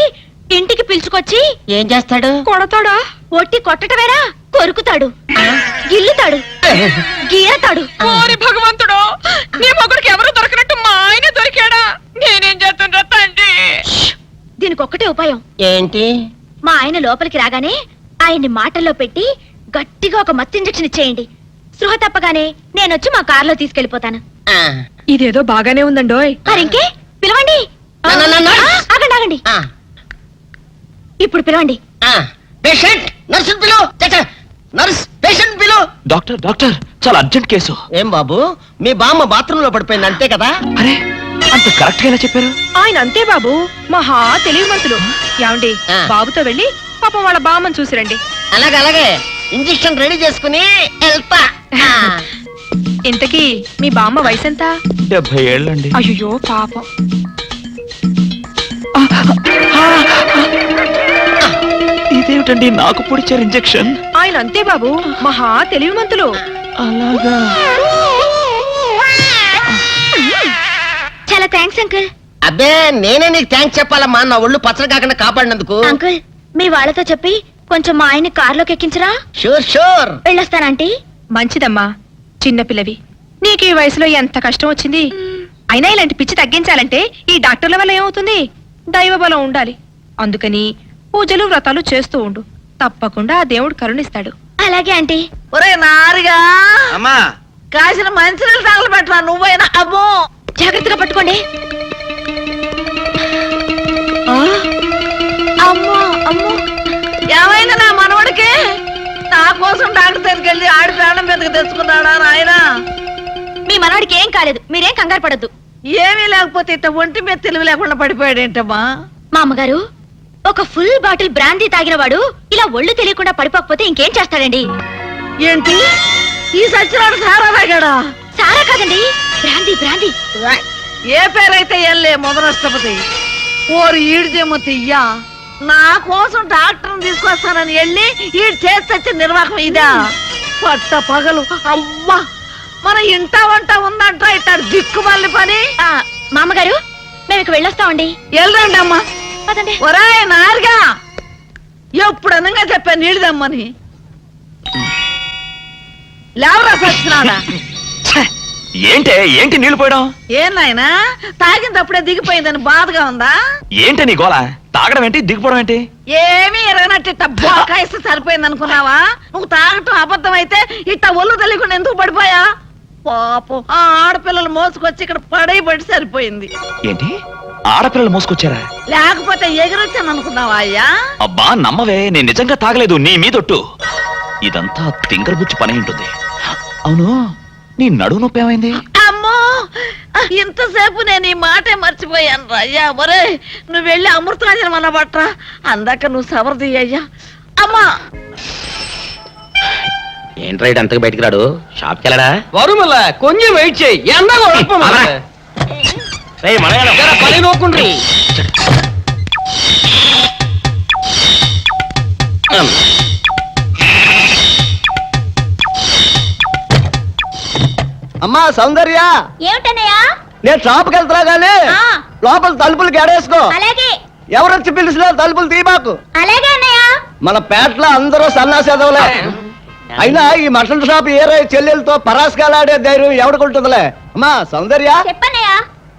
ఇంటికి పిలుచుకొచ్చి ఏం చేస్తాడు? కొడతాడా? ఒట్టి కొట్టటవేరా, కొరుకుతాడు, గిల్లుతాడు, గీరతాడు. ఓరి భగవంతుడు, నీ మొగుడికి ఎవరు దొరకనట్టు మా ఆయన దొరికాడా? నేనేం చేస్తుండ్రా తండ్రి? దీనికి ఒక్కటే ఉపాయం. ఏంటి? మా ఆయన లోపలికి రాగానే ఆయన్ని మాటల్లో పెట్టి గట్టిగా ఒక మత్తు ఇంజెక్షన్ ఇచ్చేయండి. స్పృహ తప్పగానే నేనొచ్చి మా కారులో తీసుకెళ్లిపోతాను. ఇదేదో బాగానే ఉందండోయ్. మరింకే పిలవండి. ఆగండి ఆగండి, ఇప్పుడు పిలవండి. పేషెంట్, నర్సు పిలు. నర్స్, పేషెంట్ పిలు. డాక్టర్, డాక్టర్, చాలా అర్జెంట్ కేసు. ఏం బాబు, మీ బామ్మ బాత్రూమ్ లో పడిపోయింది అంతే కదా? అరే, అంత కరెక్ట్ గా ఎలా చెప్పారు? ఆయన అంతే బాబు, మహా తెలివి మనసులు. ఏమండి, బాబుతో వెళ్ళి పాపం వాళ్ళ బామ్మని చూసిరండి. అలాగే అలాగే, ఇంజెక్షన్ రెడీ చేసుకుని వెళ్తా. ఇంతకీ మీ బామ్మ వయసు ఎంత? 70 ఏళ్ళండి. అయ్యో పాపం. ఇదేమిటండి నాకు పొడిచారు ఇంజెక్షన్? ఆయన అంతే బాబు, మహా తెలివి మంతులు. అలాగా. చాలా థ్యాంక్స్ అంకుల్. అబ్బే నేనే నీకు థ్యాంక్స్ చెప్పాలమ్మా, నా ఒళ్ళు పచ్చడి కాకుండా కాపాడినందుకు. అంకుల్ మీ వాళ్ళతో చెప్పి కొంచెం మా ఆయన్ని కారులోకి ఎక్కించరా? Sure sure. వెళ్ళొస్తానంటీ. మంచిదమ్మా, చిన్నపిల్లవి, నీకు ఈ వయసులో ఎంత కష్టం వచ్చింది. అయినా ఇలాంటి పిచ్చి తగ్గించాలంటే ఈ డాక్టర్ల వల్ల ఏమవుతుంది? దైవ బలం ఉండాలి. అందుకని పూజలు వ్రతాలు చేస్తూ ఉండు, తప్పకుండా ఆ దేవుడు కరుణిస్తాడు. అలాగే ఆంటీ. ఒరే నారిగా అమ్మా కాసిన మంచినీళ్ళు తగలబెట్టరా నువ్వైనా. అమ్మో జాగ్రత్తగా పట్టుకోండి. అమ్మో అమ్మో ఏమైంది నా మనవడికి? నా కోసం డాక్టర్ దగ్గరికి వెళ్ళి ఆడి ప్రాణం మీదకి తెచ్చుకున్నాడా నాయనా? మీ మనవాడికి ఏం కాలేదు, మీరేం కంగారు పడద్దు. ఏమీ లేకపోతే ఇట్ట ఒంటి మీద తెలివి లేకుండా పడిపోయాడేంటమ్మా? మా అమ్మగారు, ఒక ఫుల్ బాటిల్ బ్రాందీ తాగిన వాడు ఇలా ఒళ్ళు తెలియకుండా పడిపోకపోతే ఇంకేం చేస్తాడండి? ఏంటి ఈ సచ్చినాడు సారా తాగాడా? సారా కాదండి, బ్రాందీ బ్రాందీ. ఏ పేరైతే ఎల్లే మొదలష్టపతి. ఓరు ఈడిదేమో తియ్యా, నా కోసం డాక్టర్ని తీసుకొస్తానని వెళ్ళి ఈడు చేసి నిర్వాహకం ఇదా? పట్ట పగలు అమ్మా, మన ఇంట వంట ఉందంట ఇట్టాడు దిక్కుమల్లి పని. మా అమ్మగారు, మేము ఇక వెళ్ళొస్తామండి. వెళ్ళండి అమ్మా. పదండి. ఒరాయ్ నారుగా, ఎప్పుడు అనంగా చెప్పాను నీళ్ళదమ్మని. లేవరా సచ్చినాడా? ఏంటి నీళ్లు పోయడం? ఏం నాయనా తాగినప్పుడే దిగిపోయిందని బాధగా ఉందా? ఏంటి నీ గోళ? తాగడం ఏంటి, దిగిపోవడం ఏంటి? ఏమీ ఎరగనట్టు ఇట్ట బోకాయిస్తే సరిపోయింది అనుకున్నావా? నువ్వు తాగటం అబద్ధం అయితే ఇట్ట ఒళ్ళు తెలియకుండా ఎందుకు పడిపోయా? పాపం ఆ ఆడపిల్లలు మోసుకొచ్చి ఇక్కడ పడైబడి సరిపోయింది. ఏంటి ఆడపిల్లలు మోసుకొచ్చారా? లేకపోతే ఎగిరొచ్చాను అనుకున్నావా అయ్యా? అబ్బా నమ్మవే, నేను నిజంగా తాగలేదు, నీ మీదొట్టు. ఇదంతా తింగరబుచ్చి పని ఉంటుంది. అవును, నీ నడువు నొప్పి ఏమైంది? అమ్మో, ఇంతసేపు నేను ఈ మాటే మర్చిపోయాను అయ్యా. ఒరే నువ్వు వెళ్ళి అమృతాంజనం అన్న బట్రా, అందాక నువ్వు సవరది అయ్యా. అమ్మా ఏంట్రా ఇటు అంతకు బయటికి రాడు? షాప్కి వెళ్ళడా? వరుమల కొంచెం వెయిట్ చేయి, ఎండ పని నోకుండ్రి. అమ్మా సౌందర్య, ఏమిటన్నయ్యా? నేను షాప్కి వెళ్తున్నా గానీ లోపల తలుపులు గడేసుకో. అలాగే. ఎవరొచ్చి పిలిచినా తలుపులు తీయబాకు. అలాగే అన్నయ్య. మన పేటలో అందరూ సన్నాసేదవులే. అయినా ఈ మటన్ షాప్ ఏరే చెల్లెలతో పరాస్కాలాడే ధైర్యం ఎవడుకుంటుందిలే. అమ్మా సౌందర్య, చెప్పన్నయ్యా.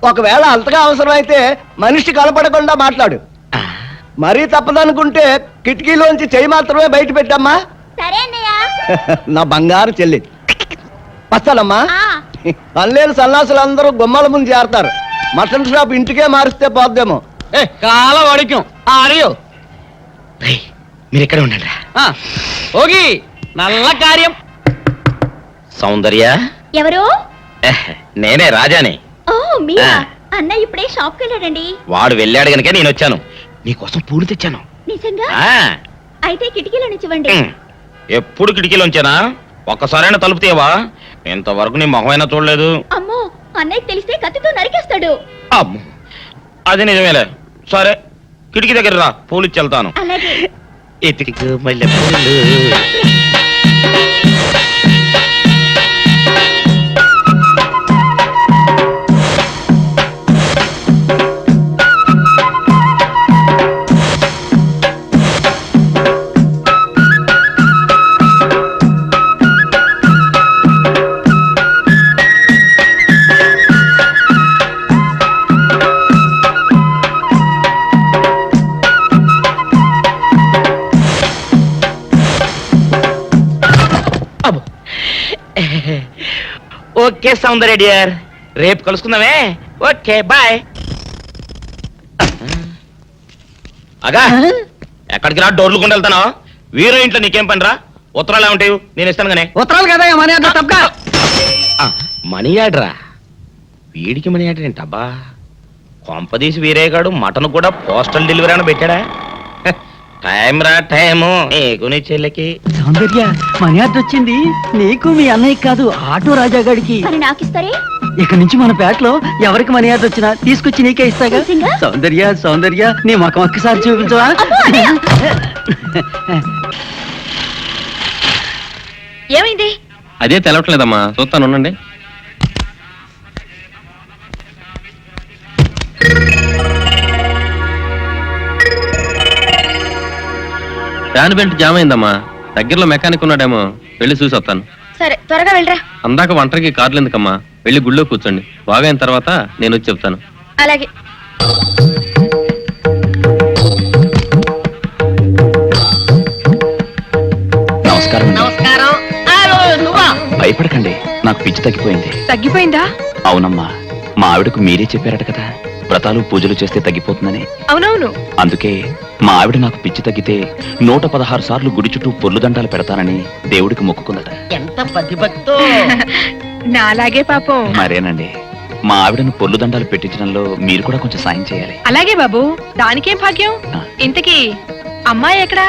ఒకవేళ అంతగా అవసరం అయితే మనిషి కనపడకుండా మాట్లాడు. మరీ తప్పదనుకుంటే కిటికీలోంచి చెయ్యి మాత్రమే బయట పెట్టమ్మా. సరే అన్నయ్య. నా బంగారు చెల్లి. వస్తానమ్మా. పల్లెలు సన్నాసులు అందరూ గుమ్మల ముందు చేరతారు. మటన్ షాప్ ఇంటికే మారిస్తే పోద్దేమో. కాల వడికం ఆడియో. మీరు ఎక్కడ ఉండండి. ఓగి నల్ల కార్యం. సౌందర్య, ఎవరు? నేనే రాజాని. ఓ మీరా? అన్నయ్య ఇప్పుడే షాప్కి వెళ్ళాడండి. వాడు వెళ్ళాడు గనుక నేను వచ్చాను. నీకోసం పూలు తెచ్చాను. నిజంగా? ఆ, అయితే కిటికీలో నుంచి ఇవ్వండి. ఎప్పుడు కిటికీలో ఉంచానా? ఒక్కసారైనా తలుపు తీయవా? ఇంతవరకు నీ మొహమైనా చూడలేదు. అమ్మో, అన్నయ్య తెలిస్తే కత్తితో నరికేస్తాడు. అమ్మో, అది నిజమేలే. సరే, కిటికీ దగ్గర రా, పూలు ఇచ్చి వెళ్తాను. అలాగే. ఎతికి మల్లె పూలు. ఓకే సౌందర్య డియర్, రేపు కలుసుకుందామే. Okay bye. అగా ఎక్కడికి రా, డోర్లు కొండ వెళ్తాను. వీరో ఇంట్లో నీకేం పని రా? ఉత్తరాలు ఏమంటావు? నేను ఇస్తాను గానే. ఉత్తరాలు కదా మనీ ఆర్డర్ తప్ప. మనీ ఆర్డరా? వీడికి మనీ ఆర్డర్ ఏంటబ్బా? కొంపదీసి వీరేగాడు మటన్ కూడా పోస్టల్ డెలివరీ అని పెట్టాడా? టైం రా టైము నీకు నీ చెల్లెకి. సౌందర్య, మనీ ఆర్డర్ వచ్చింది. నీకు మీ అన్నయ్య కాదు, ఆటో రాజా గారికి. మరి నాకిస్తారే? ఇక నుంచి మన పేటలో ఎవరికి మనీ ఆర్డర్ వచ్చినా తీసుకొచ్చి నీకే ఇస్తాగా. సౌందర్య సౌందర్య, నీ ముఖం ఒక్కసారి చూపించవా? ఏమైంది? అదే తెలవట్లేదమ్మా, చూస్తాను ఉండండి. ఫ్యాన్ బెల్ట్ జామ్ అయిందమ్మా. దగ్గరలో మెకానిక్ ఉన్నాడేమో, వెళ్ళి చూసి వస్తాను. సరే త్వరగా వెళ్ళరా. అందాక ఒంటరికి కార్లు ఎందుకమ్మా, వెళ్ళి గుళ్ళో కూర్చోండి. బాగా అయిన తర్వాత నేను వచ్చి చెప్తాను. అలాగే. నమస్కారం. నమస్కారం. భయపడకండి, నాకు పిచ్చి తగ్గిపోయింది. తగ్గిపోయిందా? అవునమ్మా, మా ఆవిడకు మీరే చెప్పారట కదా, వ్రతాలు పూజలు చేస్తే తగ్గిపోతుందని. అవునవును. అందుకే మా ఆవిడ నాకు పిచ్చి తగ్గితే 116 సార్లు గుడి చుట్టూ పొర్లు దండాలు పెడతానని దేవుడికి మొక్కుకుందట. ఎంత పతిభక్తో. నా అలాగే పాపం. మరేనండి, మా ఆవిడను పొర్లు దండాలు పెట్టించడంలో మీరు కూడా కొంచెం సాయం చేయాలి. అలాగే బాబు, దానికేం భాగ్యం. ఇంతకీ అమ్మాయి ఎక్కడా?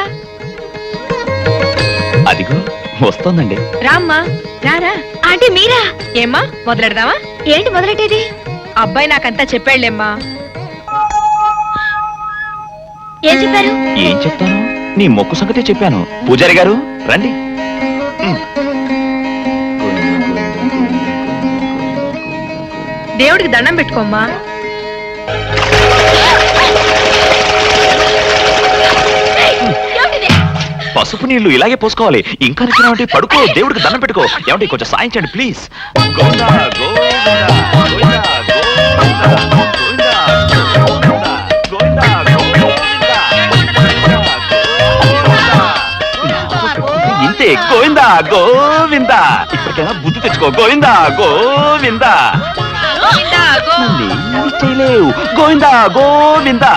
అదిగో వస్తోందండి. రామ్మా, రారా. ఆంటీ మీరా? ఏమ్మా, మొదలెడదామా? ఏంటి మొదలెట్టేది? అబ్బాయి నాకంతా చెప్పాడులేమ్మా. ఏం చెప్పారు? ఏం చెప్తాను, నీ మొక్కు సంగతే చెప్పాను. పూజారి గారు రండి. దేవుడికి దండం పెట్టుకోమ్మా. పసుపు నీళ్లు ఇలాగే పోసుకోవాలి. ఇంకా నిచ్చినావంటే పడుకో, దేవుడికి దండం పెట్టుకో. ఏమంటే కొంచెం సాయం చేయండి ప్లీజ్. గోవిందా, గోవిందా, గోవిందా, గోవిందా, గోవిందా, గోవిందా, గోవిందా. ఇంతే, గోవిందా గోవిందా. ఇప్పటికైనా బుద్ధి తెచ్చుకో. గోవిందా గోవిందా. నన్నేమీ చేయలేవు. గోవిందా గోవిందా.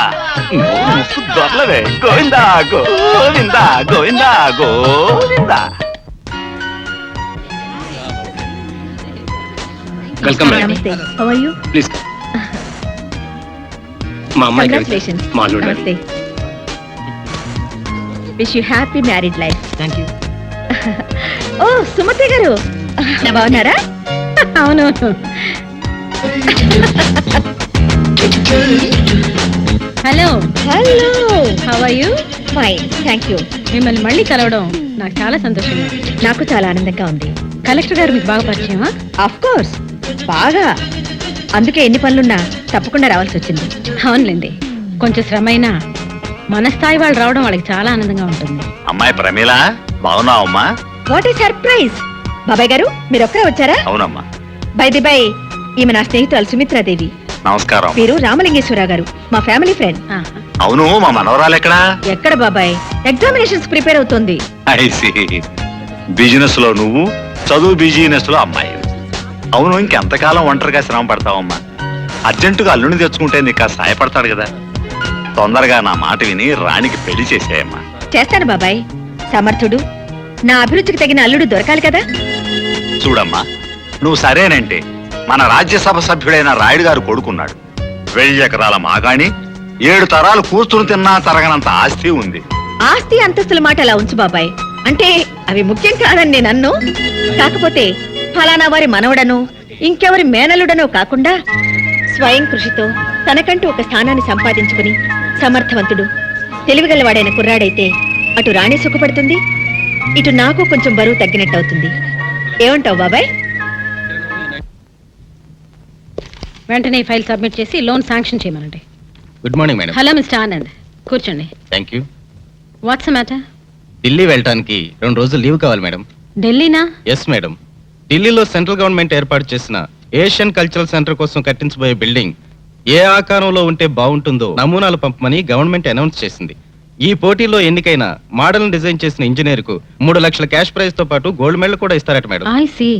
దొరలవే. గోవిందా గోవిందా, గోవిందా గోవిందా. Welcome madam. నమస్తే. How are you? ప్లీజ్. మా అమ్మాయి కంగ్రాచులేషన్స్. మా అల్లుడు. నమస్తే. Wish you happy married life. Thank you. ఓ సుమతి గారు, బాగున్నారా? అవునవును. Hello hello, how are you? Fine thank you. మిమ్మల్ని మళ్ళీ కలవడం నాకు చాలా సంతోషంగా. నాకు చాలా ఆనందంగా ఉంది. కలెక్టర్ గారు మీకు బాగా పరిచయమా? ఆఫ్ కోర్స్, బాగా. అందుకే ఎన్ని పనులున్నా తప్పకుండా రావాల్సి వచ్చింది. అవునులేండి, కొంచెం శ్రమైనా మన స్థాయి వాళ్ళు రావడం వాళ్ళకి చాలా ఆనందంగా ఉంటుంది. అమ్మాయి ప్రమీల, బాగున్నావమ్మా? What a surprise. బాబాయ్ గారు మీరు ఒక్కరే వచ్చారా? అవునమ్మా. బై ది బై, ఈమె నా స్నేహితురాలు సుమిత్రాదేవి. నమస్కారం. మీరు రామలింగేశ్వరరావు గారు, మా ఫ్యామిలీ ఫ్రెండ్. అవును, మా మనవరాలు ఎక్కడా? ఎక్కడ బాబాయ్, ఎగ్జామినేషన్స్ ప్రిపేర్ అవుతోంది. బిజినెస్ లో నువ్వు, చదువు బిజినెస్ లో అమ్మాయి. అవును, ఇంకెంతకాలం ఒంటరిగా శ్రమ పడతావమ్మా? అర్జెంటుగా అల్లుని తెచ్చుకుంటే నీకు సాయపడతాడు కదా. తొందరగా నా మాట విని రాణికి పెళ్లి చేసేయమ్మా. చేస్తాను బాబాయ్. సమర్థుడు, నా అభిరుచికి తగిన అల్లుడు దొరకాలి కదా. చూడమ్మా, నువ్వు సరేనంటే మన రాజ్యసభ సభ్యుడైన రాయుడు గారు కొడుకున్నాడు. 1000 ఎకరాల మాగాణి, 7 తరాలు కూర్చుని తిన్నా తరగనంత ఆస్తి ఉంది. ఆస్తి అంతస్తుల మాట అలా ఉంచు బాబాయ్, అంటే అవి ముఖ్యం కాదని నేను అన్ను. కాకపోతే ఫలానా వారి మనవడనో ఇంకెవరి మేనలుడనో కాకుండా స్వయం కృషితో తనకంటూ ఒక స్థానాన్ని సంపాదించుకుని సమర్థవంతుడు, తెలివిగలవాడైన కుర్రాడైతే అటు రాణి సుఖపడుతుంది, ఇటు నాకు కొంచెం బరువు తగ్గినట్టు అవుతుంది. ఏమంటావు బాబాయ్? వెంటనే ఫైల్ సబ్మిట్ చేసి లోన్ శాంక్షన్ చేయమనండి. Good morning madam. Hello mister Anand, కూర్చోండి. Thank you. What's matter? Delhi వెళ్ళటానికి 2 రోజులు లీవ్ కావాలి మేడం. ఢిల్లీనా? Yes madam. ఢిల్లీలో సెంట్రల్ గవర్నమెంట్ ఏర్పాటు చేసిన ఏషియన్ కల్చరల్ సెంటర్ కోసం కట్టించబోయే బిల్డింగ్ ఏ ఆకారంలో ఉంటే బాగుంటుందో నమూనాలు పంపమని గవర్నమెంట్ అనౌన్స్ చేసింది. ఈ పోటీలో ఎన్నికైన మోడల్ డిజైన్ చేసిన ఇంజనీర్ కు 3 లక్షల క్యాష్ ప్రైజ్ తో పాటు గోల్డ్ మెడల్ కూడా ఇస్తారట మేడం. I see.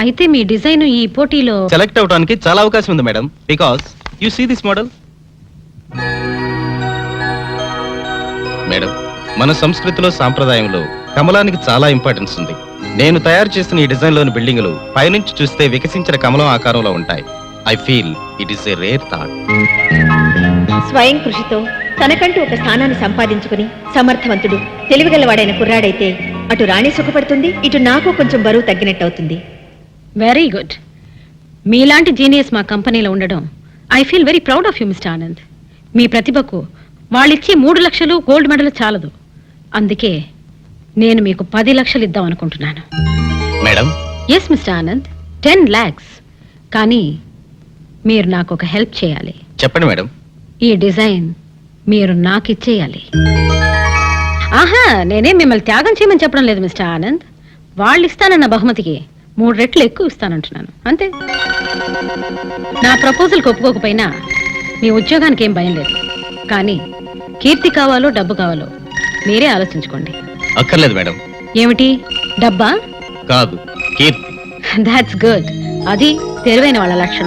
అయితే మీ డిజైన్ ఈ పోటీలో సెలెక్ట్ అవడానికి చాలా అవకాశం ఉంది madam. Because you see this model madam. మన సంస్కృతిలో సాంప్రదాయంలో కమలానికి చాలా ఇంపార్టెన్స్ ఉంది. నేను తయారు చేసిన ఈ డిజైన్ లోని బిల్డింగులు పైనుంచి చూస్తే వికసించిన కమలం ఆకారంలో ఉంటాయి. I feel it is a rare thought. స్వయం కృషితో తనకంటూ ఒక స్థానాన్ని సంపాదించుకుని సమర్థవంతుడు, తెలివిగలవాడైన కుర్రాడైతే అటు రాణి సుఖపడుతుంది, ఇటు నాకు కొంచెం బరువు తగ్గినట్టు అవుతుంది. Very good. మీలాంటి జీనియస్ మా కంపెనీలో ఉండడం I feel very proud of you mister Anand. మీ ప్రతిభకు వాళ్ళిచ్చే 3 లక్షలు గోల్డ్ మెడల్ చాలదు. అందుకే నేను మీకు 10 లక్షలు ఇద్దాం అనుకుంటున్నాను. Madam. Yes mister Anand, 10 lakhs. కానీ మీరు నాకు ఒక హెల్ప్ చేయాలి. చెప్పండి మేడం. ఈ డిజైన్ మీరు నాకు ఇచ్చేయాలి. ఆహా నేనే మిమ్మల్ని త్యాగం చేయమని చెప్పడం లేదు మిస్టర్ ఆనంద్. వాళ్ళు ఇస్తానన్న బహుమతికి 3 రెట్లు ఎక్కువ ఇస్తానంటున్నాను అంతే. నా ప్రపోజల్కి ఒప్పుకోకపోయినా మీ ఉద్యోగానికి ఏం భయం లేదు. కానీ కీర్తి కావాలో డబ్బు కావాలో మీరే ఆలోచించుకోండి. అక్కర్లేదు మేడం. ఏమిటి డబ్బా? కాదు, కీర్తి. That's good. అది తెలివైన వాళ్ళ లక్షణం.